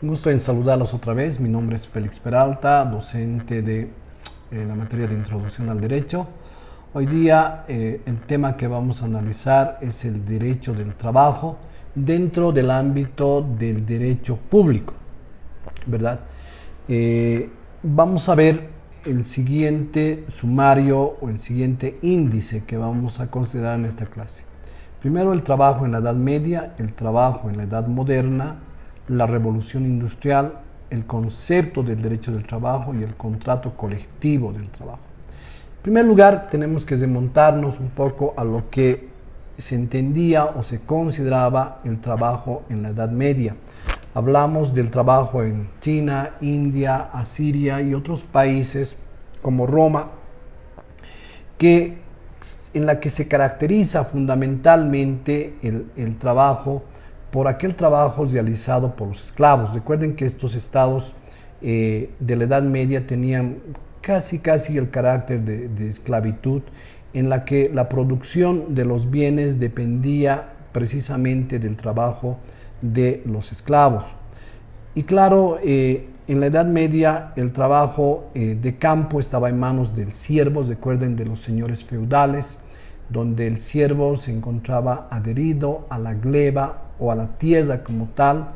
Un gusto en saludarlos otra vez. Mi nombre es Félix Peralta, docente de la materia de Introducción al Derecho. Hoy día el tema que vamos a analizar es el derecho del trabajo dentro del ámbito del derecho público, ¿verdad? Vamos a ver el siguiente sumario o el siguiente índice que vamos a considerar en esta clase. Primero, el trabajo en la Edad Media, el trabajo en la Edad Moderna, la revolución industrial, el concepto del derecho del trabajo y el contrato colectivo del trabajo. En primer lugar, tenemos que remontarnos un poco a lo que se entendía o se consideraba el trabajo en la Edad Media. Hablamos del trabajo en China, India, Asiria y otros países como Roma, en la que se caracteriza fundamentalmente el trabajo por aquel trabajo realizado por los esclavos. Recuerden que estos estados de la Edad Media tenían casi el carácter de esclavitud, en la que la producción de los bienes dependía precisamente del trabajo de los esclavos. Y claro, en la Edad Media el trabajo de campo estaba en manos del siervo, recuerden, de los señores feudales, donde el siervo se encontraba adherido a la gleba o a la tierra como tal,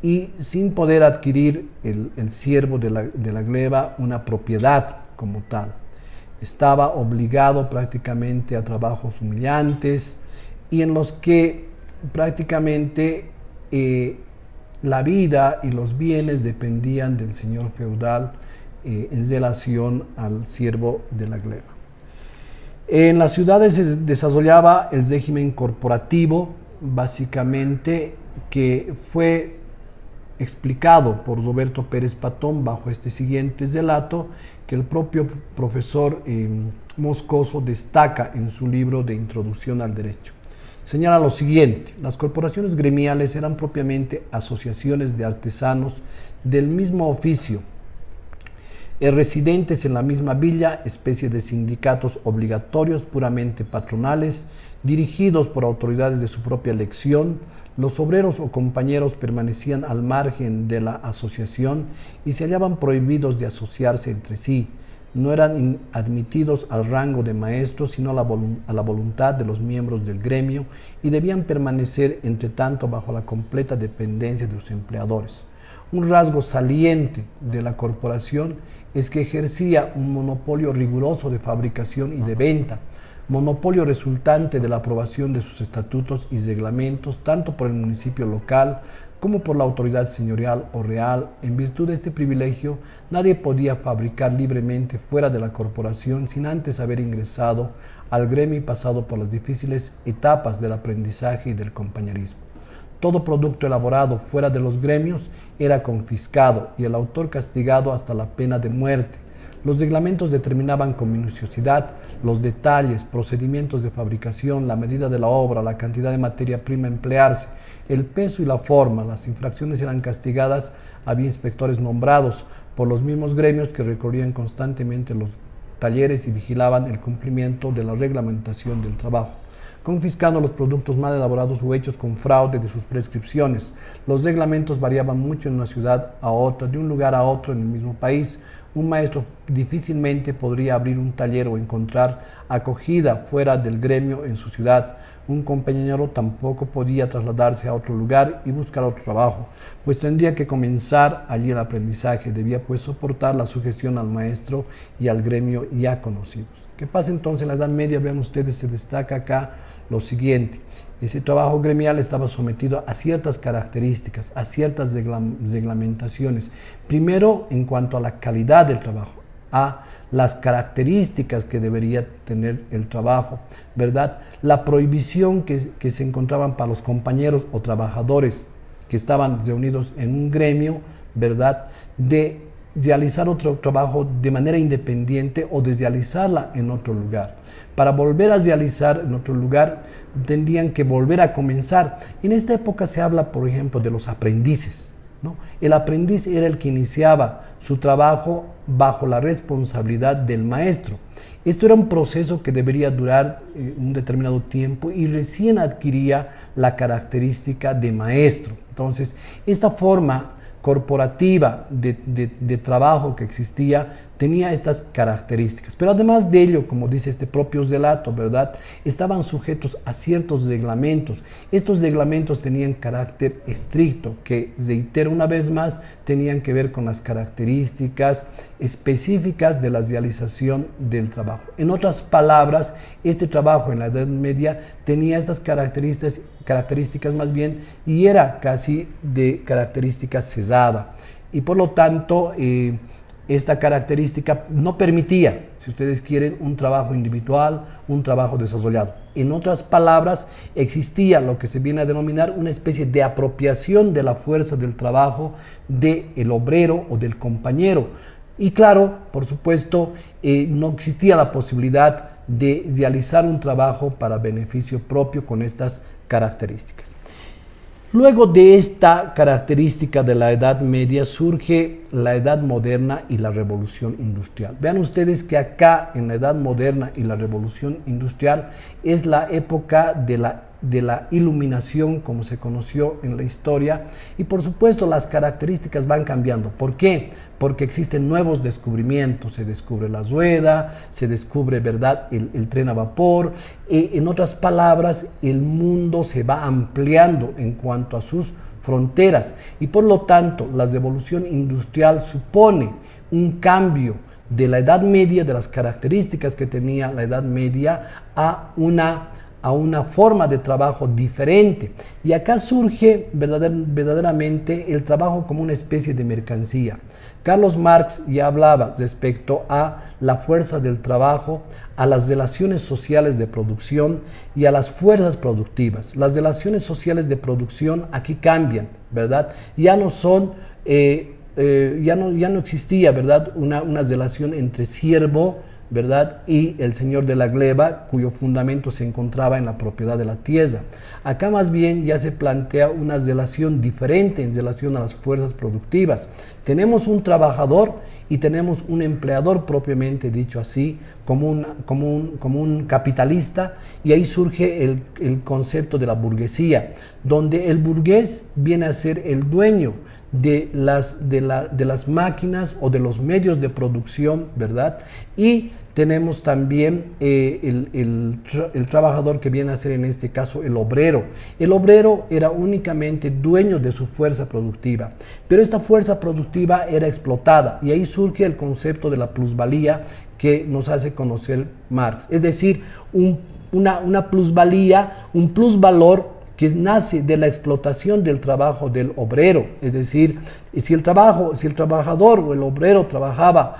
y sin poder adquirir el siervo de la gleba una propiedad como tal. Estaba obligado prácticamente a trabajos humillantes y en los que prácticamente la vida y los bienes dependían del señor feudal en relación al siervo de la gleba. En las ciudades se desarrollaba el régimen corporativo, básicamente, que fue explicado por Roberto Pérez Patón bajo este siguiente relato, que el propio profesor Moscoso destaca en su libro de Introducción al Derecho. Señala lo siguiente: las corporaciones gremiales eran propiamente asociaciones de artesanos del mismo oficio, residentes en la misma villa, especie de sindicatos obligatorios puramente patronales, dirigidos por autoridades de su propia elección. Los obreros o compañeros permanecían al margen de la asociación y se hallaban prohibidos de asociarse entre sí. No eran admitidos al rango de maestros, sino a la voluntad de los miembros del gremio, y debían permanecer, entre tanto, bajo la completa dependencia de sus empleadores. Un rasgo saliente de la corporación es que ejercía un monopolio riguroso de fabricación y de venta, monopolio resultante de la aprobación de sus estatutos y reglamentos, tanto por el municipio local como por la autoridad señorial o real. En virtud de este privilegio, nadie podía fabricar libremente fuera de la corporación sin antes haber ingresado al gremio y pasado por las difíciles etapas del aprendizaje y del compañerismo. Todo producto elaborado fuera de los gremios era confiscado y el autor castigado hasta la pena de muerte. Los reglamentos determinaban con minuciosidad los detalles, procedimientos de fabricación, la medida de la obra, la cantidad de materia prima a emplearse, el peso y la forma. Las infracciones eran castigadas, había inspectores nombrados por los mismos gremios que recorrían constantemente los talleres y vigilaban el cumplimiento de la reglamentación del trabajo, confiscando los productos mal elaborados o hechos con fraude de sus prescripciones. Los reglamentos variaban mucho de una ciudad a otra, de un lugar a otro en el mismo país. Un maestro difícilmente podría abrir un taller o encontrar acogida fuera del gremio en su ciudad. Un compañero tampoco podía trasladarse a otro lugar y buscar otro trabajo, pues tendría que comenzar allí el aprendizaje. Debía pues soportar la sujeción al maestro y al gremio ya conocidos. ¿Qué pasa entonces en la Edad Media? Vean ustedes, se destaca acá lo siguiente: ese trabajo gremial estaba sometido a ciertas características, a ciertas reglamentaciones. Primero, en cuanto a la calidad del trabajo, a las características que debería tener el trabajo, ¿verdad? La prohibición que se encontraban para los compañeros o trabajadores que estaban reunidos en un gremio, ¿verdad?, de realizar otro trabajo de manera independiente o de realizarla en otro lugar. Para volver a realizar en otro lugar, tendrían que volver a comenzar. En esta época se habla, por ejemplo, de los aprendices, ¿no? El aprendiz era el que iniciaba su trabajo bajo la responsabilidad del maestro. Esto era un proceso que debería durar un determinado tiempo y recién adquiría la característica de maestro. Entonces, esta forma corporativa de trabajo que existía tenía estas características. Pero además de ello, como dice este propio relato, ¿verdad?, estaban sujetos a ciertos reglamentos. Estos reglamentos tenían carácter estricto, que, reitero una vez más, tenían que ver con las características específicas de la realización del trabajo. En otras palabras, este trabajo en la Edad Media tenía estas características más bien, y era casi de característica cesada. Y por lo tanto, esta característica no permitía, si ustedes quieren, un trabajo individual, un trabajo desarrollado. En otras palabras, existía lo que se viene a denominar una especie de apropiación de la fuerza del trabajo del obrero o del compañero. Y claro, por supuesto, no existía la posibilidad de realizar un trabajo para beneficio propio con estas características. Luego de esta característica de la Edad Media surge la Edad Moderna y la Revolución Industrial. Vean ustedes que acá en la Edad Moderna y la Revolución Industrial es la época de la iluminación, como se conoció en la historia, y por supuesto las características van cambiando. ¿Por qué? Porque existen nuevos descubrimientos, se descubre la rueda, se descubre, ¿verdad?, el tren a vapor. En otras palabras, el mundo se va ampliando en cuanto a sus fronteras, y por lo tanto la revolución industrial supone un cambio de la Edad Media, de las características que tenía la Edad Media, a una forma de trabajo diferente. Y acá surge verdaderamente el trabajo como una especie de mercancía. Carlos Marx ya hablaba respecto a la fuerza del trabajo, a las relaciones sociales de producción y a las fuerzas productivas. Las relaciones sociales de producción aquí cambian, ¿verdad? Ya no son, ya no existía, ¿verdad?, una relación entre siervo, ¿verdad?, y el señor de la gleba, cuyo fundamento se encontraba en la propiedad de la tierra. Acá más bien ya se plantea una relación diferente en relación a las fuerzas productivas. Tenemos un trabajador y tenemos un empleador, propiamente dicho así, como un capitalista, y ahí surge el concepto de la burguesía, donde el burgués viene a ser el dueño de las máquinas o de los medios de producción, ¿verdad? Y tenemos también el trabajador, que viene a ser en este caso el obrero. El obrero era únicamente dueño de su fuerza productiva, pero esta fuerza productiva era explotada, y ahí surge el concepto de la plusvalía que nos hace conocer Marx. Es decir, una plusvalía, un plusvalor que nace de la explotación del trabajo del obrero. Es decir, si el trabajador o el obrero trabajaba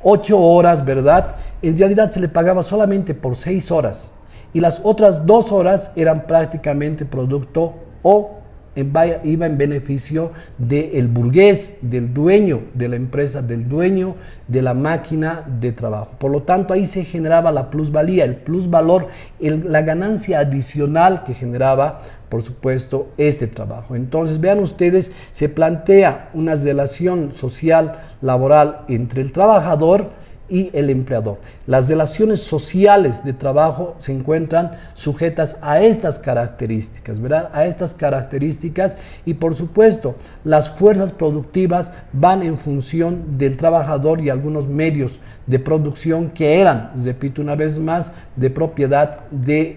8 horas, ¿verdad?, en realidad se le pagaba solamente por 6 horas, y las otras 2 horas eran prácticamente producto o iba en beneficio del burgués, del dueño de la empresa, del dueño de la máquina de trabajo. Por lo tanto, ahí se generaba la plusvalía, el plusvalor, la ganancia adicional que generaba, por supuesto, este trabajo. Entonces, vean ustedes, se plantea una relación social, laboral, entre el trabajador y el empleador. Las relaciones sociales de trabajo se encuentran sujetas a estas características, ¿verdad?, a estas características, y por supuesto las fuerzas productivas van en función del trabajador y algunos medios de producción que eran, repito una vez más, de propiedad del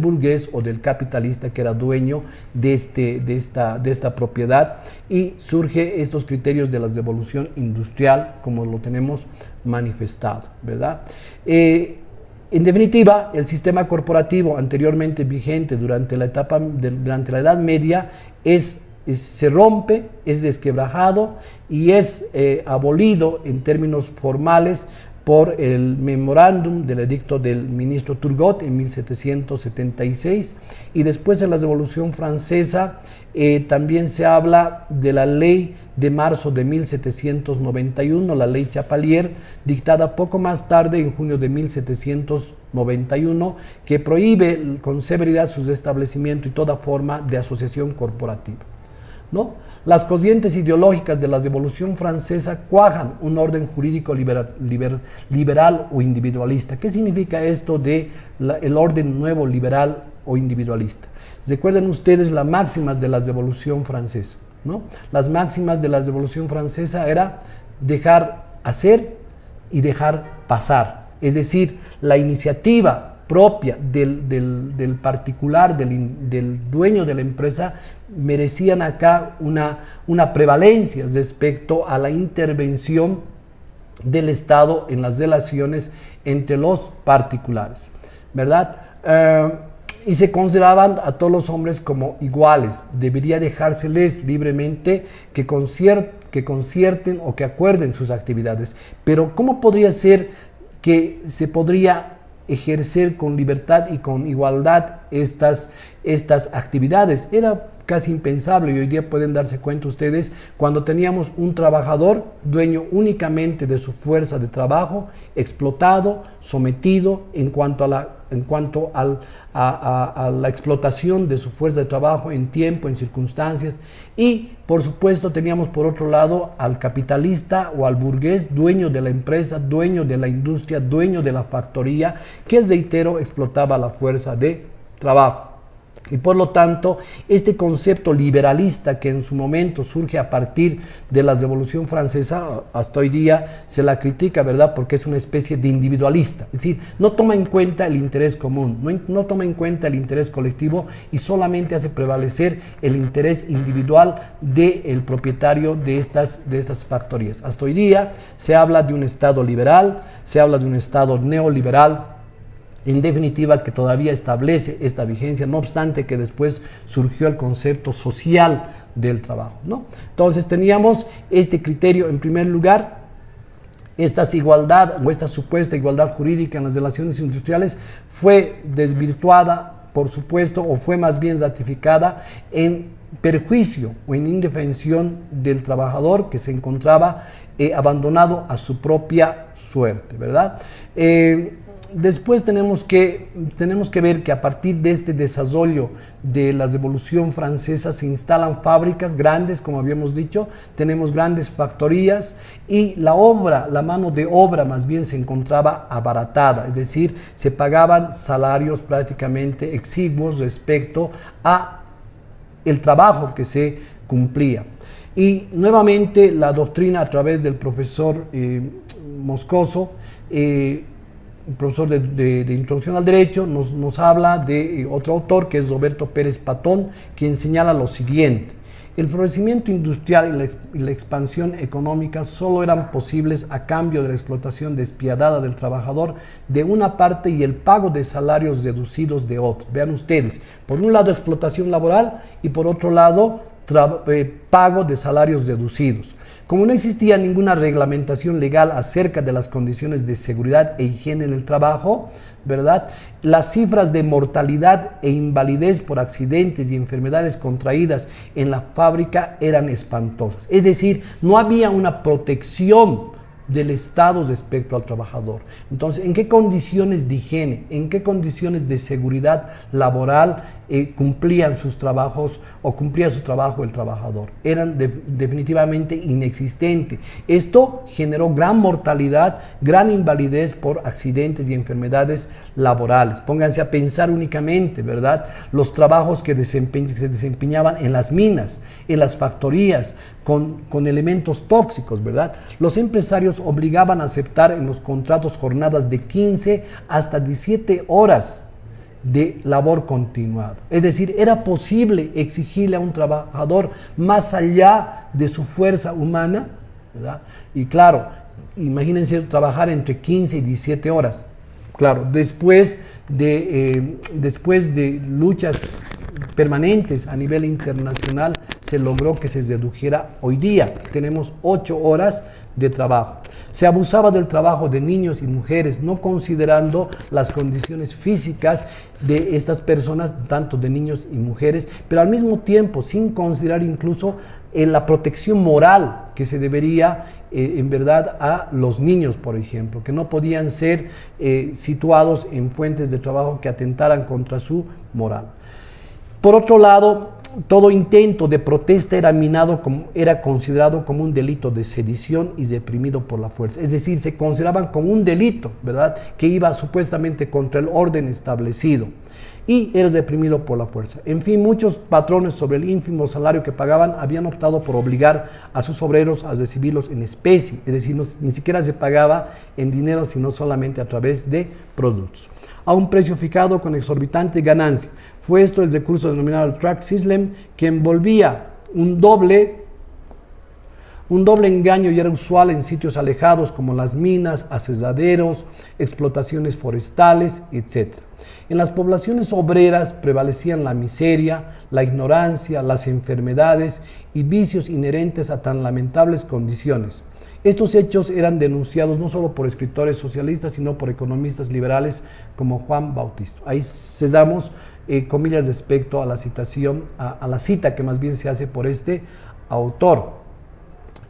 burgués o del capitalista, que era dueño de esta propiedad, y surge estos criterios de la revolución industrial, como lo tenemos manifestado, ¿verdad? En definitiva, el sistema corporativo anteriormente vigente durante la Edad Media se rompe, es desquebrajado y es abolido en términos formales por el memorándum del edicto del ministro Turgot en 1776, y después en la Revolución Francesa también se habla de la ley de marzo de 1791, la ley Chapalier, dictada poco más tarde, en junio de 1791, que prohíbe con severidad su establecimiento y toda forma de asociación corporativa, ¿no? Las corrientes ideológicas de la Revolución Francesa cuajan un orden jurídico liberal o individualista. ¿Qué significa esto de el orden nuevo liberal o individualista? Recuerden ustedes las máximas de la Revolución Francesa, ¿no? Las máximas de la Revolución Francesa era dejar hacer y dejar pasar. Es decir, la iniciativa propia del particular, del dueño de la empresa, merecían acá una prevalencia respecto a la intervención del Estado en las relaciones entre los particulares, ¿verdad? Y se consideraban a todos los hombres como iguales. Debería dejárseles libremente que concierten o que acuerden sus actividades. Pero ¿cómo podría ser que se podría ejercer con libertad y con igualdad estas actividades? Era casi impensable, y hoy día pueden darse cuenta ustedes cuando teníamos un trabajador dueño únicamente de su fuerza de trabajo, explotado, sometido en cuanto a la explotación de su fuerza de trabajo en tiempo, en circunstancias, y por supuesto teníamos por otro lado al capitalista o al burgués, dueño de la empresa, dueño de la industria, dueño de la factoría, que, reitero, explotaba la fuerza de trabajo. Y por lo tanto, este concepto liberalista que en su momento surge a partir de la Revolución Francesa, hasta hoy día se la critica, ¿verdad? Porque es una especie de individualista. Es decir, no toma en cuenta el interés común, no toma en cuenta el interés colectivo y solamente hace prevalecer el interés individual del propietario de estas factorías. Hasta hoy día se habla de un Estado liberal, se habla de un Estado neoliberal, en definitiva, que todavía establece esta vigencia, no obstante que después surgió el concepto social del trabajo, ¿no? Entonces teníamos este criterio, en primer lugar, esta igualdad o esta supuesta igualdad jurídica en las relaciones industriales fue desvirtuada, por supuesto, o fue más bien ratificada en perjuicio o en indefensión del trabajador que se encontraba abandonado a su propia suerte, ¿verdad? Después tenemos que ver que a partir de este desarrollo de la Revolución Francesa se instalan fábricas grandes, como habíamos dicho, tenemos grandes factorías y la mano de obra más bien se encontraba abaratada, es decir, se pagaban salarios prácticamente exiguos respecto a el trabajo que se cumplía. Y nuevamente la doctrina a través del profesor Moscoso, un profesor de Introducción al Derecho, nos habla de otro autor que es Roberto Pérez Patón, quien señala lo siguiente: el florecimiento industrial y la expansión económica solo eran posibles a cambio de la explotación despiadada del trabajador de una parte y el pago de salarios reducidos de otra. Vean ustedes, por un lado explotación laboral y por otro lado pago de salarios reducidos. Como no existía ninguna reglamentación legal acerca de las condiciones de seguridad e higiene en el trabajo, ¿verdad?, las cifras de mortalidad e invalidez por accidentes y enfermedades contraídas en la fábrica eran espantosas. Es decir, no había una protección del Estado respecto al trabajador. Entonces, ¿en qué condiciones de higiene, en qué condiciones de seguridad laboral cumplían sus trabajos o cumplía su trabajo el trabajador? Eran definitivamente inexistentes. Esto generó gran mortalidad, gran invalidez por accidentes y enfermedades laborales. Pónganse a pensar únicamente, ¿verdad?, los trabajos que se desempeñaban en las minas, en las factorías, con elementos tóxicos, ¿verdad? Los empresarios obligaban a aceptar en los contratos jornadas de 15 hasta 17 horas de labor continuada. Es decir, era posible exigirle a un trabajador más allá de su fuerza humana, ¿verdad? Y claro, imagínense trabajar entre 15 y 17 horas. Claro, después de luchas permanentes a nivel internacional, se logró que se redujera. Hoy día tenemos 8 horas de trabajo. Se abusaba del trabajo de niños y mujeres, no considerando las condiciones físicas de estas personas, tanto de niños y mujeres, pero al mismo tiempo sin considerar incluso la protección moral que se debería en verdad a los niños, por ejemplo, que no podían ser situados en fuentes de trabajo que atentaran contra su moral. Por otro lado, todo intento de protesta era considerado como un delito de sedición y reprimido por la fuerza. Es decir, se consideraban como un delito, ¿verdad?, que iba supuestamente contra el orden establecido. y eres reprimido por la fuerza. En fin, muchos patrones sobre el ínfimo salario que pagaban habían optado por obligar a sus obreros a recibirlos en especie, es decir, ni siquiera se pagaba en dinero, sino solamente a través de productos, a un precio fijado con exorbitante ganancia. Fue esto el recurso denominado el tract system, que envolvía un doble engaño y era usual en sitios alejados como las minas, aserraderos, explotaciones forestales, etc. En las poblaciones obreras prevalecían la miseria, la ignorancia, las enfermedades y vicios inherentes a tan lamentables condiciones. Estos hechos eran denunciados no solo por escritores socialistas, sino por economistas liberales como Juan Bautista. Ahí cesamos comillas respecto a la citación, a la cita que más bien se hace por este autor.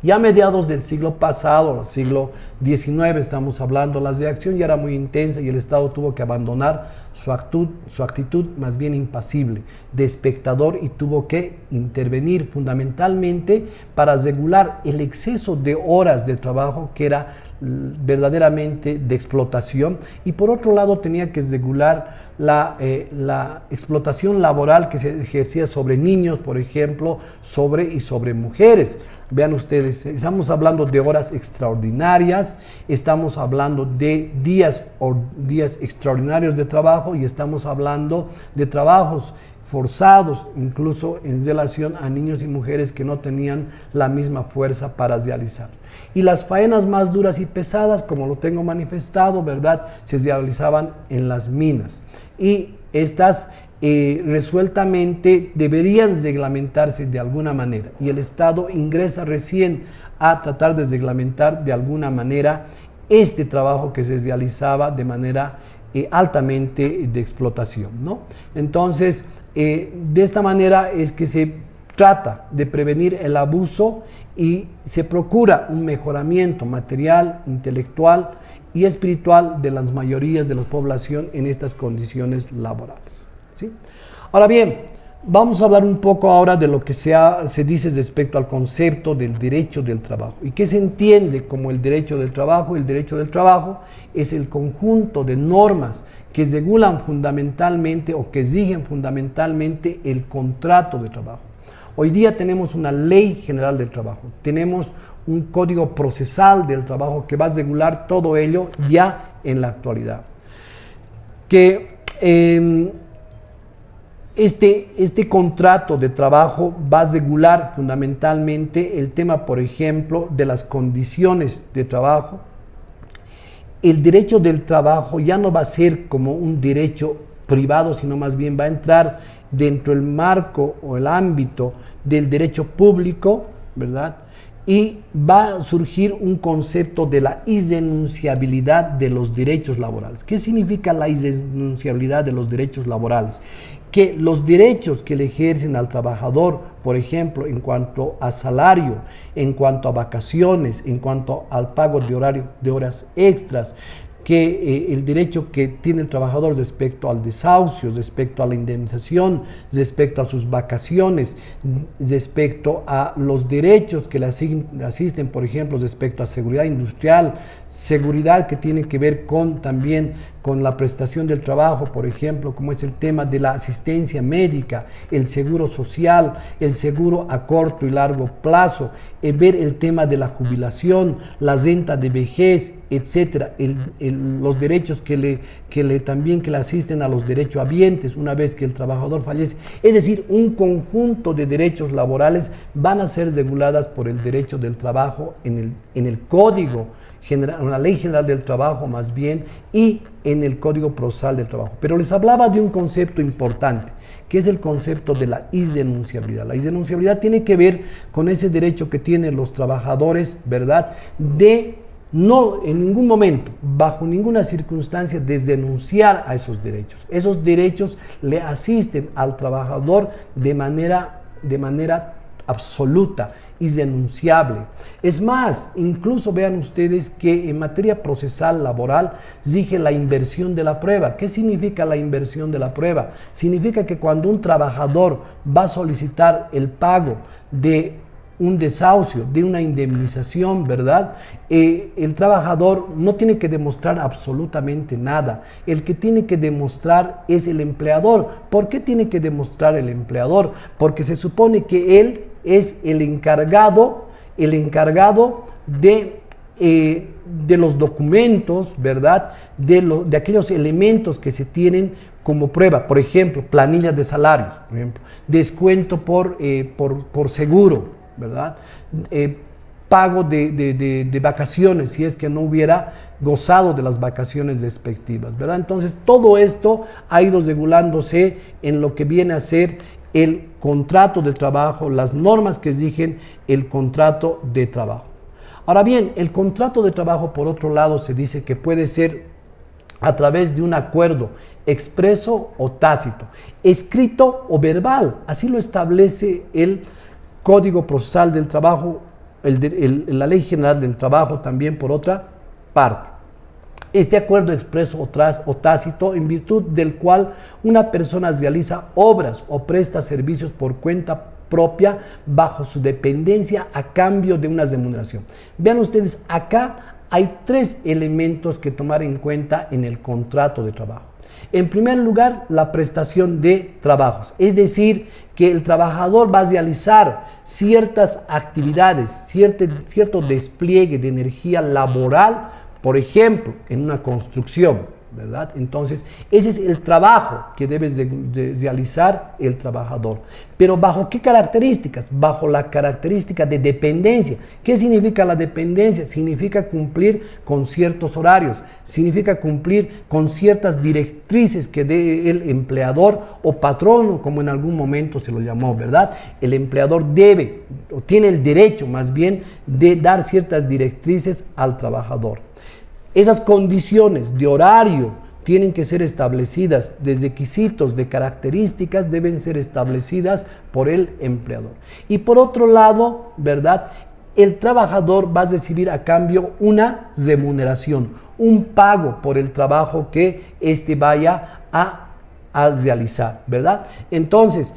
Ya a mediados del siglo pasado, siglo XIX estamos hablando, la reacción ya era muy intensa y el Estado tuvo que abandonar su actitud más bien impasible de espectador y tuvo que intervenir fundamentalmente para regular el exceso de horas de trabajo que era verdaderamente de explotación, y por otro lado tenía que regular la explotación laboral que se ejercía sobre niños, por ejemplo, sobre mujeres. Vean ustedes, estamos hablando de horas extraordinarias, estamos hablando de días extraordinarios de trabajo y estamos hablando de trabajos forzados, incluso en relación a niños y mujeres que no tenían la misma fuerza para realizar. Y las faenas más duras y pesadas, como lo tengo manifestado, ¿verdad?, se realizaban en las minas. Y estas resueltamente deberían reglamentarse de alguna manera. Y el Estado ingresa recién a tratar de reglamentar de alguna manera este trabajo que se realizaba de manera altamente de explotación, ¿no? Entonces, de esta manera es que se trata de prevenir el abuso y se procura un mejoramiento material, intelectual y espiritual de las mayorías de la población en estas condiciones laborales, ¿sí? Ahora bien, vamos a hablar un poco ahora de lo que se dice respecto al concepto del derecho del trabajo. ¿Y qué se entiende como el derecho del trabajo? El derecho del trabajo es el conjunto de normas que regulan fundamentalmente o que exigen fundamentalmente el contrato de trabajo. Hoy día tenemos una ley general del trabajo, tenemos un código procesal del trabajo que va a regular todo ello ya en la actualidad. Que este contrato de trabajo va a regular fundamentalmente el tema, por ejemplo, de las condiciones de trabajo. El derecho del trabajo ya no va a ser como un derecho privado, sino más bien va a entrar dentro del marco o el ámbito del derecho público, ¿verdad? Y va a surgir un concepto de la irrenunciabilidad de los derechos laborales. ¿Qué significa la irrenunciabilidad de los derechos laborales? Que los derechos que le ejercen al trabajador, por ejemplo, en cuanto a salario, en cuanto a vacaciones, en cuanto al pago de horas extras, que el derecho que tiene el trabajador respecto al desahucio, respecto a la indemnización, respecto a sus vacaciones, respecto a los derechos que le asisten, por ejemplo, respecto a seguridad industrial, seguridad que tiene que ver también con la prestación del trabajo, por ejemplo, como es el tema de la asistencia médica, el seguro social, el seguro a corto y largo plazo, ver el tema de la jubilación, la renta de vejez, etcétera, los derechos que le asisten a los derechohabientes una vez que el trabajador fallece. Es decir, un conjunto de derechos laborales van a ser reguladas por el derecho del trabajo en el Código General, una ley general del trabajo más bien, y en el Código Procesal del Trabajo. Pero les hablaba de un concepto importante, que es el concepto de la irrenunciabilidad. La irrenunciabilidad tiene que ver con ese derecho que tienen los trabajadores, ¿verdad?, de no en ningún momento, bajo ninguna circunstancia, desdenunciar a esos derechos. Esos derechos le asisten al trabajador de manera absoluta, irrenunciable. Es más, incluso vean ustedes que en materia procesal laboral rige la inversión de la prueba. ¿Qué significa la inversión de la prueba? Significa que cuando un trabajador va a solicitar el pago de un desahucio, de una indemnización, ¿verdad? El trabajador no tiene que demostrar absolutamente nada. El que tiene que demostrar es el empleador. ¿Por qué tiene que demostrar el empleador? Porque se supone que él es el encargado de los documentos, ¿verdad? De aquellos elementos que se tienen como prueba, por ejemplo, planillas de salarios, por ejemplo, descuento por seguro, ¿verdad? Pago de vacaciones, si es que no hubiera gozado de las vacaciones respectivas, ¿verdad? Entonces, todo esto ha ido regulándose en lo que viene a ser el contrato de trabajo, las normas que rigen el contrato de trabajo. Ahora bien, el contrato de trabajo, por otro lado, se dice que puede ser a través de un acuerdo expreso o tácito, escrito o verbal. Así lo establece el Código Procesal del Trabajo, la Ley General del Trabajo también, por otra parte. Este acuerdo expreso o tácito, en virtud del cual una persona realiza obras o presta servicios por cuenta propia bajo su dependencia a cambio de una remuneración. Vean ustedes, acá hay tres elementos que tomar en cuenta en el contrato de trabajo. En primer lugar, la prestación de trabajos, es decir, que el trabajador va a realizar ciertas actividades, cierto despliegue de energía laboral, por ejemplo, en una construcción, ¿verdad? Entonces, ese es el trabajo que debe de realizar el trabajador. Pero ¿bajo qué características? Bajo la característica de dependencia. ¿Qué significa la dependencia? Significa cumplir con ciertos horarios, significa cumplir con ciertas directrices que dé el empleador o patrono, como en algún momento se lo llamó, ¿verdad? El empleador debe, o tiene el derecho más bien, de dar ciertas directrices al trabajador. Esas condiciones de horario tienen que ser establecidas, de requisitos, de características deben ser establecidas por el empleador. Y por otro lado, ¿verdad? El trabajador va a recibir a cambio una remuneración, un pago por el trabajo que éste vaya a realizar, ¿verdad? Entonces,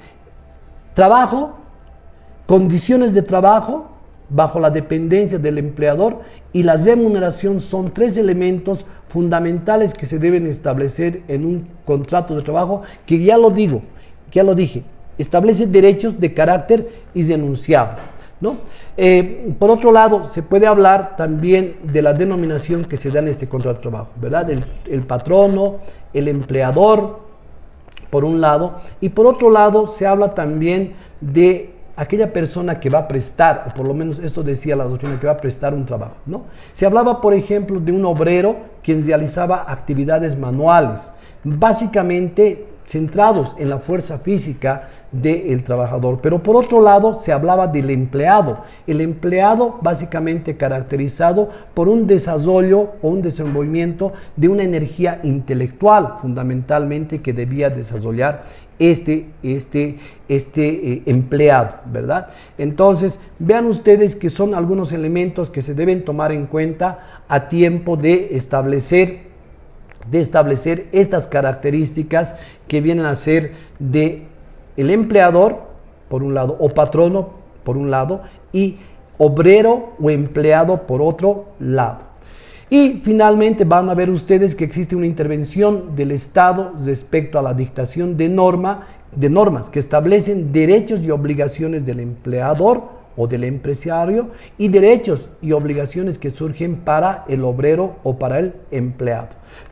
trabajo, condiciones de trabajo bajo la dependencia del empleador y la remuneración son tres elementos fundamentales que se deben establecer en un contrato de trabajo que ya lo dije, establece derechos de carácter irrenunciable, ¿no? Por otro lado, se puede hablar también de la denominación que se da en este contrato de trabajo, ¿verdad? El patrono, el empleador, por un lado, y por otro lado se habla también de aquella persona que va a prestar, o por lo menos esto decía la doctrina, que va a prestar un trabajo, ¿no? Se hablaba, por ejemplo, de un obrero quien realizaba actividades manuales, básicamente centrados en la fuerza física del trabajador. Pero por otro lado, se hablaba del empleado. El empleado básicamente caracterizado por un desarrollo o un desenvolvimiento de una energía intelectual, fundamentalmente, que debía desarrollar este empleado, ¿verdad? Entonces, vean ustedes que son algunos elementos que se deben tomar en cuenta a tiempo de establecer estas características que vienen a ser de el empleador, por un lado, o patrono, por un lado, y obrero o empleado, por otro lado. Y finalmente van a ver ustedes que existe una intervención del Estado respecto a la dictación de normas que establecen derechos y obligaciones del empleador o del empresario y derechos y obligaciones que surgen para el obrero o para el empleado.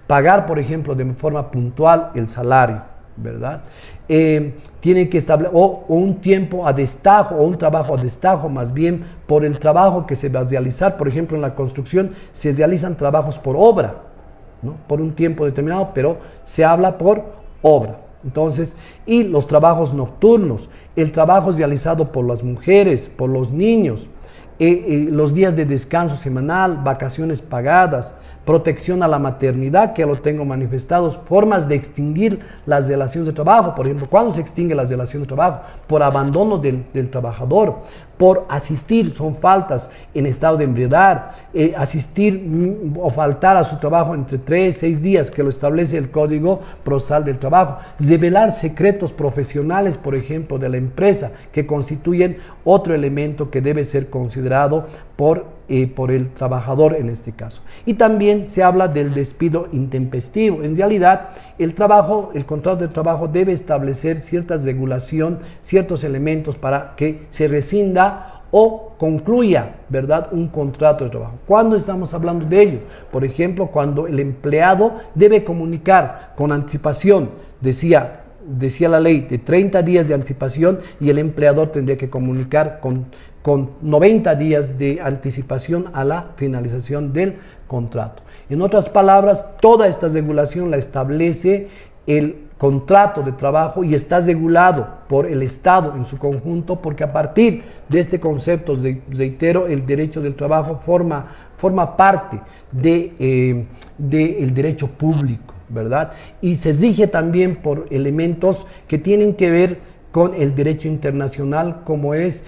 Pagar, por ejemplo, de forma puntual el salario, ¿verdad? Tiene que establecer o un tiempo a destajo o un trabajo a destajo, más bien por el trabajo que se va a realizar. Por ejemplo, en la construcción se realizan trabajos por obra, ¿no? Por un tiempo determinado, pero se habla por obra. Entonces, y los trabajos nocturnos, el trabajo realizado por las mujeres, por los niños, los días de descanso semanal, vacaciones pagadas, protección a la maternidad, que ya lo tengo manifestado, formas de extinguir las relaciones de trabajo. Por ejemplo, ¿cuándo se extingue las relaciones de trabajo? Por abandono del trabajador, por asistir, son faltas en estado de ebriedad, asistir o faltar a su trabajo entre 3 y 6 días, que lo establece el Código Procesal del Trabajo, revelar secretos profesionales, por ejemplo, de la empresa, que constituyen otro elemento que debe ser considerado por el trabajador en este caso. Y también se habla del despido intempestivo. En realidad, el contrato de trabajo debe establecer cierta regulación, ciertos elementos para que se rescinda o concluya, ¿verdad?, un contrato de trabajo. ¿Cuándo estamos hablando de ello? Por ejemplo, cuando el empleado debe comunicar con anticipación, decía la ley, de 30 días de anticipación, y el empleador tendría que comunicar con 90 días de anticipación a la finalización del contrato. En otras palabras, toda esta regulación la establece el contrato de trabajo y está regulado por el Estado en su conjunto, porque a partir de este concepto, reitero, el derecho del trabajo forma parte del derecho público, ¿verdad? Y se rige también por elementos que tienen que ver con el derecho internacional, como es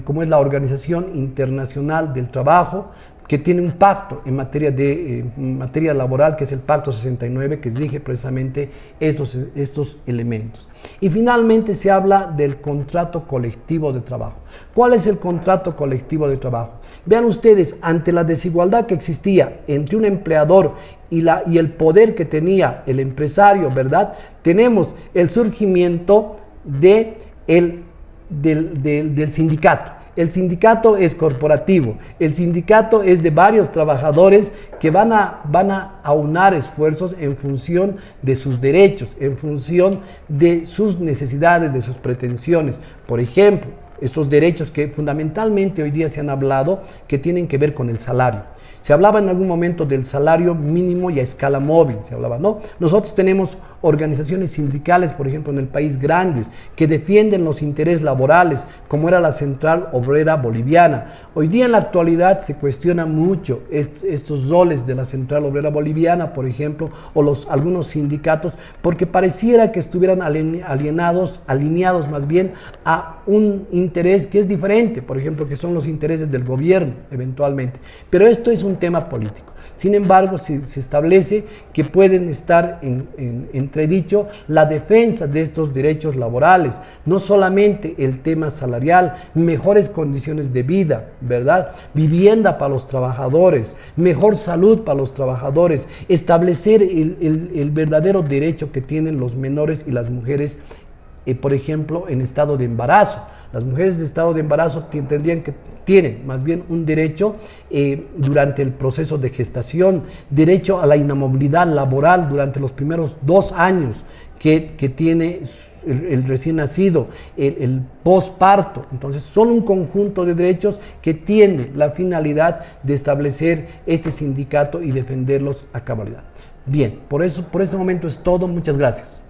como es la Organización Internacional del Trabajo, que tiene un pacto en materia laboral, que es el Pacto 69, que rige precisamente estos elementos. Y finalmente se habla del contrato colectivo de trabajo. ¿Cuál es el contrato colectivo de trabajo? Vean ustedes, ante la desigualdad que existía entre un empleador y el poder que tenía el empresario, ¿verdad?, tenemos el surgimiento del sindicato. El sindicato es corporativo, el sindicato es de varios trabajadores que van a aunar esfuerzos en función de sus derechos, en función de sus necesidades, de sus pretensiones. Por ejemplo, estos derechos que fundamentalmente hoy día se han hablado, que tienen que ver con el salario. Se hablaba en algún momento del salario mínimo y a escala móvil, se hablaba, ¿no? Nosotros tenemos organizaciones sindicales, por ejemplo, en el país grandes, que defienden los intereses laborales, como era la Central Obrera Boliviana. Hoy día, en la actualidad, se cuestiona mucho estos roles de la Central Obrera Boliviana, por ejemplo, o algunos sindicatos, porque pareciera que estuvieran alineados más bien a un interés que es diferente, por ejemplo, que son los intereses del gobierno, eventualmente. Pero esto es un tema político. Sin embargo, se establece que pueden estar en entredicho la defensa de estos derechos laborales, no solamente el tema salarial, mejores condiciones de vida, ¿verdad?, vivienda para los trabajadores, mejor salud para los trabajadores, establecer el verdadero derecho que tienen los menores y las mujeres, por ejemplo, en estado de embarazo. Las mujeres de estado de embarazo tienen más bien un derecho durante el proceso de gestación, derecho a la inamovilidad laboral durante los primeros 2 años que tiene el recién nacido, el posparto. Entonces, son un conjunto de derechos que tiene la finalidad de establecer este sindicato y defenderlos a cabalidad. Bien, por este momento es todo. Muchas gracias.